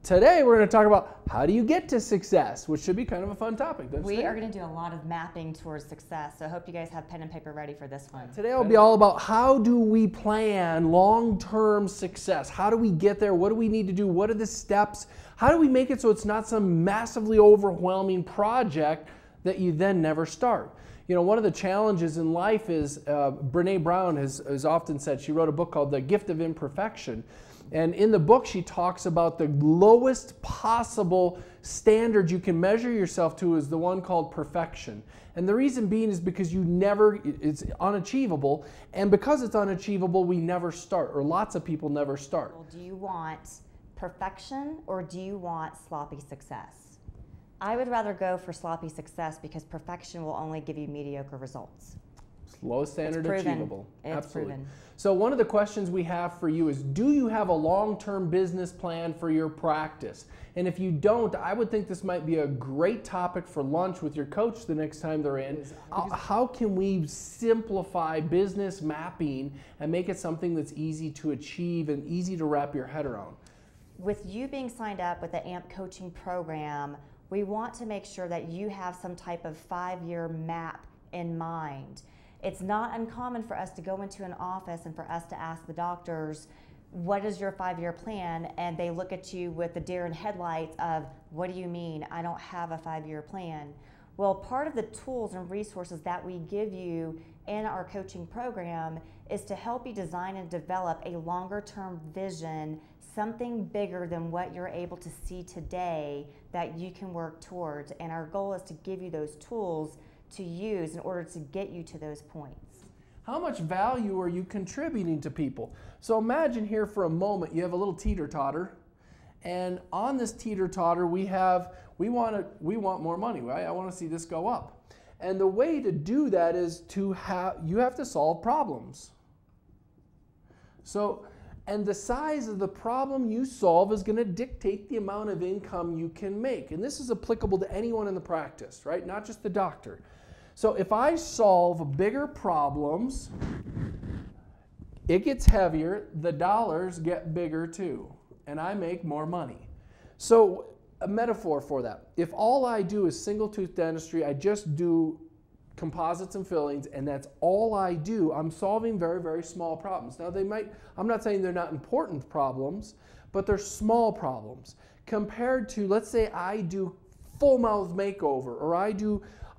Today we're going to talk about how do you get to success, which should be kind of a fun topic. We are going to do a lot of mapping towards success, so I hope you guys have pen and paper ready for this one. Today will be all about how do we plan long-term success? How do we get there? What do we need to do? What are the steps? How do we make it so it's not some massively overwhelming project that you then never start? You know, one of the challenges in life is, Brene Brown has often said, she wrote a book called The Gift of Imperfection. And in the book, she talks about the lowest possible standard you can measure yourself to is the one called perfection. And the reason being is because it's unachievable. And because it's unachievable, we never start, or lots of people never start. Well, do you want perfection or do you want sloppy success? I would rather go for sloppy success because perfection will only give you mediocre results. Lowest standard achievable. It's Absolutely. proven. So one of the questions we have for you is, do you have a long-term business plan for your practice? And if you don't, I would think this might be a great topic for lunch with your coach the next time they're in. How can we simplify business mapping and make it something that's easy to achieve and easy to wrap your head around? With you being signed up with the AMP coaching program, we want to make sure that you have some type of 5-year map in mind. It's not uncommon for us to go into an office and for us to ask the doctors, what is your 5-year plan? And they look at you with the deer in headlights of, what do you mean? I don't have a 5-year plan. Well, part of the tools and resources that we give you in our coaching program is to help you design and develop a longer term vision, something bigger than what you're able to see today that you can work towards. And our goal is to give you those tools to use in order to get you to those points. How much value are you contributing to people? So imagine here for a moment you have a little teeter-totter, and on this teeter-totter we want more money, right? I want to see this go up. And the way to do that is you have to solve problems. And the size of the problem you solve is going to dictate the amount of income you can make. And this is applicable to anyone in the practice, right? Not just the doctor. So if I solve bigger problems, it gets heavier, the dollars get bigger too, and I make more money. So a metaphor for that. If all I do is single tooth dentistry, I just do composites and fillings, and that's all I do, I'm solving very, very small problems. Now I'm not saying they're not important problems, but they're small problems compared to, let's say I do full mouth makeover, or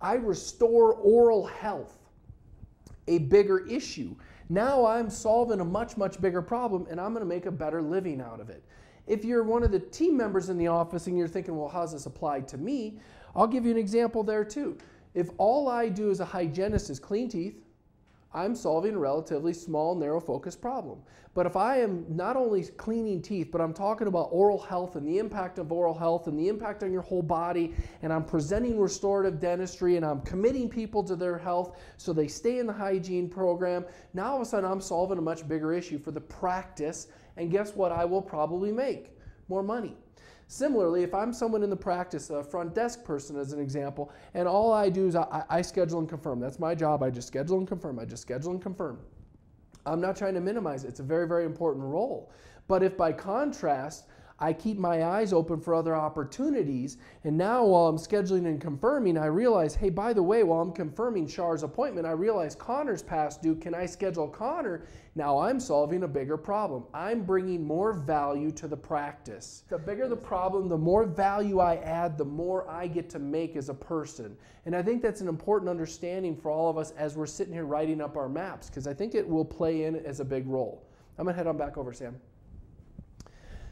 I restore oral health, a bigger issue. Now I'm solving a much, much bigger problem, and I'm going to make a better living out of it. If you're one of the team members in the office and you're thinking, well, how's this applied to me? I'll give you an example there too. If all I do as a hygienist is clean teeth, I'm solving a relatively small, narrow focus problem. But if I am not only cleaning teeth, but I'm talking about oral health and the impact of oral health and the impact on your whole body, and I'm presenting restorative dentistry and I'm committing people to their health so they stay in the hygiene program, now all of a sudden I'm solving a much bigger issue for the practice, and guess what I will probably make? More money. Similarly, if I'm someone in the practice, a front desk person as an example, and all I do is I schedule and confirm. That's my job. I just schedule and confirm. I just schedule and confirm. I'm not trying to minimize it. It's a very, very important role. But if by contrast, I keep my eyes open for other opportunities, and now while I'm scheduling and confirming, I realize, hey, by the way, while I'm confirming Char's appointment, I realize Connor's past due. Can I schedule Connor? Now I'm solving a bigger problem. I'm bringing more value to the practice. The bigger the problem, the more value I add, the more I get to make as a person. And I think that's an important understanding for all of us as we're sitting here writing up our maps, because I think it will play in as a big role. I'm going to head on back over, Sam.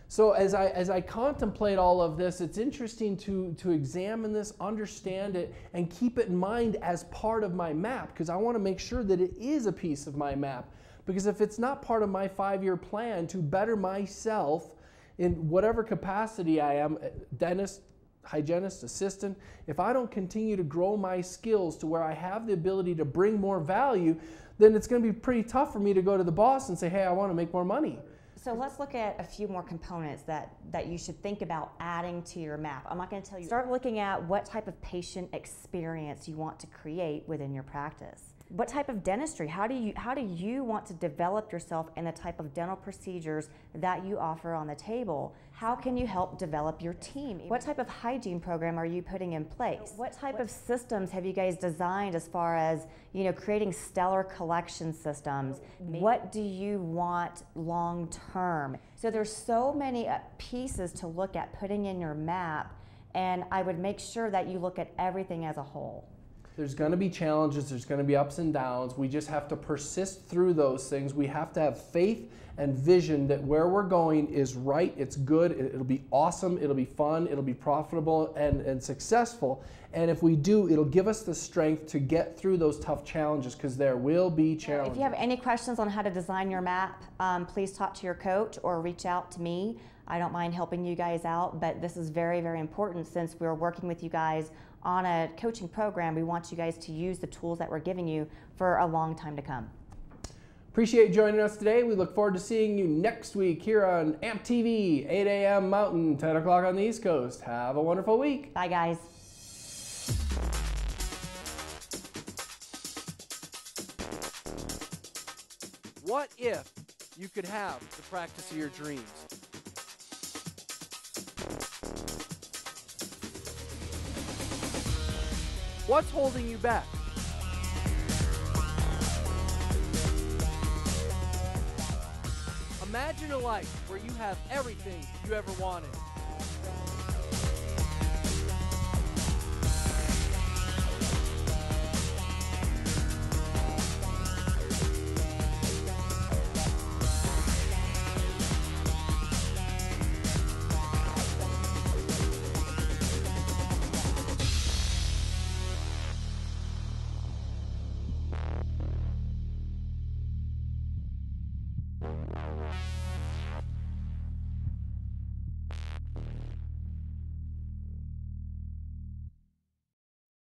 So as I contemplate all of this, it's interesting to examine this, understand it, and keep it in mind as part of my map, because I want to make sure that it is a piece of my map. Because if it's not part of my 5-year plan to better myself in whatever capacity I am, dentist, hygienist, assistant, if I don't continue to grow my skills to where I have the ability to bring more value, then it's going to be pretty tough for me to go to the boss and say, hey, I want to make more money. So let's look at a few more components that you should think about adding to your map. I'm not going to tell you. Start looking at what type of patient experience you want to create within your practice. What type of dentistry? How do you want to develop yourself in the type of dental procedures that you offer on the table? How can you help develop your team? What type of hygiene program are you putting in place? What type of systems have you guys designed as far as, you know, creating stellar collection systems? What do you want long term? So there's so many pieces to look at putting in your map, and I would make sure that you look at everything as a whole. There's going to be challenges, there's going to be ups and downs. We just have to persist through those things. We have to have faith and vision that where we're going is right, it's good, it'll be awesome, it'll be fun, it'll be profitable and successful. And if we do, it'll give us the strength to get through those tough challenges, because there will be challenges. If you have any questions on how to design your map, please talk to your coach or reach out to me. I don't mind helping you guys out, but this is very, very important since we're working with you guys on a coaching program. We want you guys to use the tools that we're giving you for a long time to come. Appreciate you joining us today. We look forward to seeing you next week here on AMP TV, 8 a.m. Mountain, 10 o'clock on the East Coast. Have a wonderful week. Bye, guys. What if you could have the practice of your dreams? What's holding you back? Imagine a life where you have everything you ever wanted.